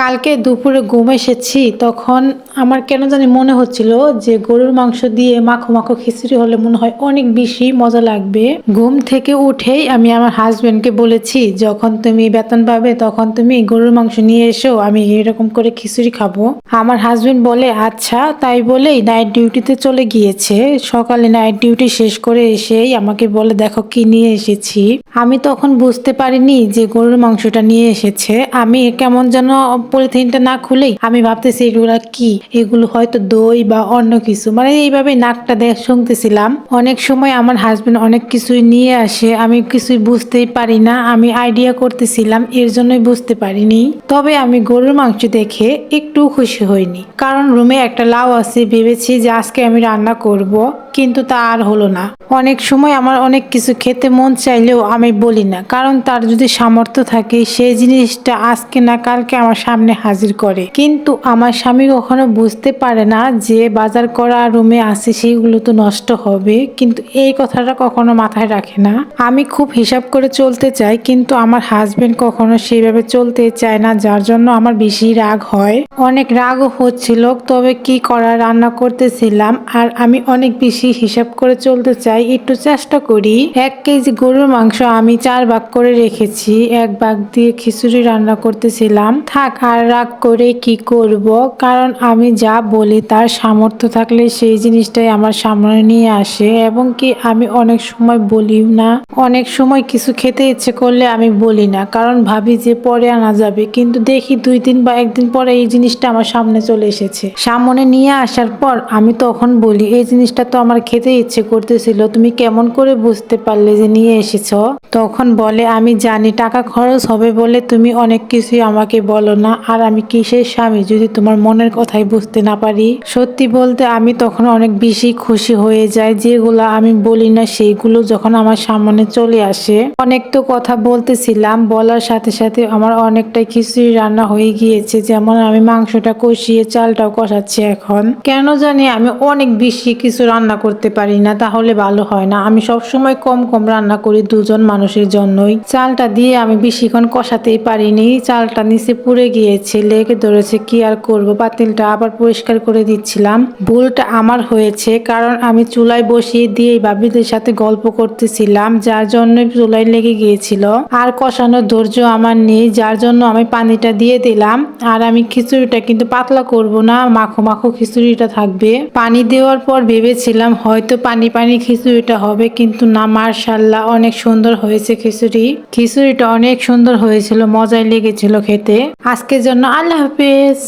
কালকে দুপুরে ঘুম এসেছি, তখন আমার কেন জানি মনে হচ্ছিল যে গরুর মাংস দিয়ে মাখো মাখো খিচুড়ি হলে মনে হয় অনেক বেশি মজা লাগবে। ঘুম থেকে উঠেই আমি আমার হাজবেন্ডকে বলেছি, যখন তুমি বেতন পাবে তখন তুমি গরুর মাংস নিয়ে এসো, আমি এরকম করে খিচুড়ি খাবো। আমার হাজবেন্ড বলে আচ্ছা, তাই বলেই নাইট ডিউটিতে চলে গিয়েছে। সকালে নাইট ডিউটি শেষ করে এসেই আমাকে বলে দেখো কি নিয়ে এসেছি। আমি তখন বুঝতে পারিনি যে গরুর মাংসটা নিয়ে এসেছে। আমি কেমন যেন পলিথিনটা না খুলেই আমি ভাবতেছি এগুলা কি, এগুলো হয়তো দই বা অন্য কিছু, মানে এইভাবে নাকটা দেখে শুনতেছিলাম। অনেক সময় আমার হাজবেন্ড অনেক কিছুই নিয়ে আসে, আমি কিছুই বুঝতেই পারি না, আমি আইডিয়া করতেছিলাম, এর জন্যই বুঝতে পারিনি। তবে আমি গরুর মাংস দেখে একটু খুশি হইনি, কারণ রুমে একটা লাউ আছে, ভেবেছি যে আজকে আমি রান্না করব, কিন্তু তা আর হলো না। অনেক সময় আমার অনেক কিছু খেতে মন চাইলেও আমি বলি না, কারণ তার যদি সামর্থ্য থাকে সেই জিনিসটা আজকে না কালকে আমার সামনে হাজির করে। কিন্তু আমার স্বামী কখনো বুঝতে পারে না যে বাজার করা রুমে আছে সেইগুলো তো নষ্ট হবে, কিন্তু এই কথাটা কখনো মাথায় রাখে না। আমি খুব হিসাব করে চলতে চাই, কিন্তু আমার হাজবেন্ড কখনো সেইভাবে চলতে চায় না, যার জন্য আমার বেশি রাগ হয়। অনেক রাগও হচ্ছিল, তবে কি করা, রান্না করতেছিলাম আর আমি অনেক বেশি হিসাব করে চলতে চাই, একটু চেষ্টা করি। 1 কেজি গরুর মাংস আমি 4 ভাগ করে রেখেছি, 1 ভাগ দিয়ে খিচুড়ি রান্না করতেছিলাম। থাক, আর রাগ করে কি করব, কারণ আমি যা বলি তার সামর্থ্য থাকলে সেই জিনিসটাই আমার সামনে নিয়ে আসে, এবং কি আমি অনেক সময় বলিও না। অনেক সময় কিছু খেতে ইচ্ছে করলে আমি বলি না, কারণ ভাবি যে পরে আনা যাবে, কিন্তু দেখি 2 দিন বা 1 দিন পরে এই জিনিসটা আমার সামনে চলে এসেছে। সামনে নিয়ে আসার পর আমি তখন বলি এই জিনিসটা তো আমার খেতে ইচ্ছে করতেছিল, তুমি কেমন করে বুঝতে পারলে যে নিয়ে এসেছো? তখন বলে আমি জানি টাকা খরচ হবে বলে তুমি অনেক কিছুই আমাকে বলো না, আর আমি কিসের স্বামী যদি তোমার মনের কথাই বুঝতে না পারি। সত্যি বলতে আমি তখন অনেক বেশি খুশি হয়ে যাই, যেগুলো আমি বলি না সেইগুলো যখন আমার সামনে চলে আসে। অনেক তো কথা বলতেছিলাম, বলার সাথে সাথে আমার অনেকটাই খিচুড়ি রান্না হয়ে গিয়েছে। যেমন আমি মাংসটা কষিয়ে চালটাও কষাচ্ছি। এখন কেন জানি আমি অনেক বেশি কিছু রান্না করতে পারি না, তাহলে ভালো হয় না। আমি সব সময় কম কম রান্না করি, 2 জন মানুষের জন্যই। চালটা দিয়ে আমি বেশিক্ষণ কষাতেই পারিনি, চালটা নিচে পুড়ে গিয়েছে, লেগে ধরেছে, কি আর করব। পাতিলটা আবার পরিষ্কার করে দিচ্ছিলাম। ভুলটা আমার হয়েছে, কারণ আমি চুলায় বসিয়ে দিয়ে ভাবিদের সাথে গল্প করতেছিলাম, যার জন্য চুলায় লেগে গিয়েছিল। আর কষানোর ধৈর্য আমার নেই, যার জন্য আমি পানিটা দিয়ে দিলাম। আর আমি খিচুড়িটা কিন্তু পাতলা করব না, মাখো মাখো খিচুড়িটা থাকবে। পানি দেওয়ার পর ভেবেছিলাম হয়তো পানি পানি খিচুড়িটা হবে, কিন্তু না, মাশাআল্লাহ অনেক সুন্দর হয়েছে খিচুড়ি। খিচুড়িটা অনেক সুন্দর হয়েছিল, মজাই লেগেছিল খেতে। আজকের জন্য আল্লাহ হাফেজ।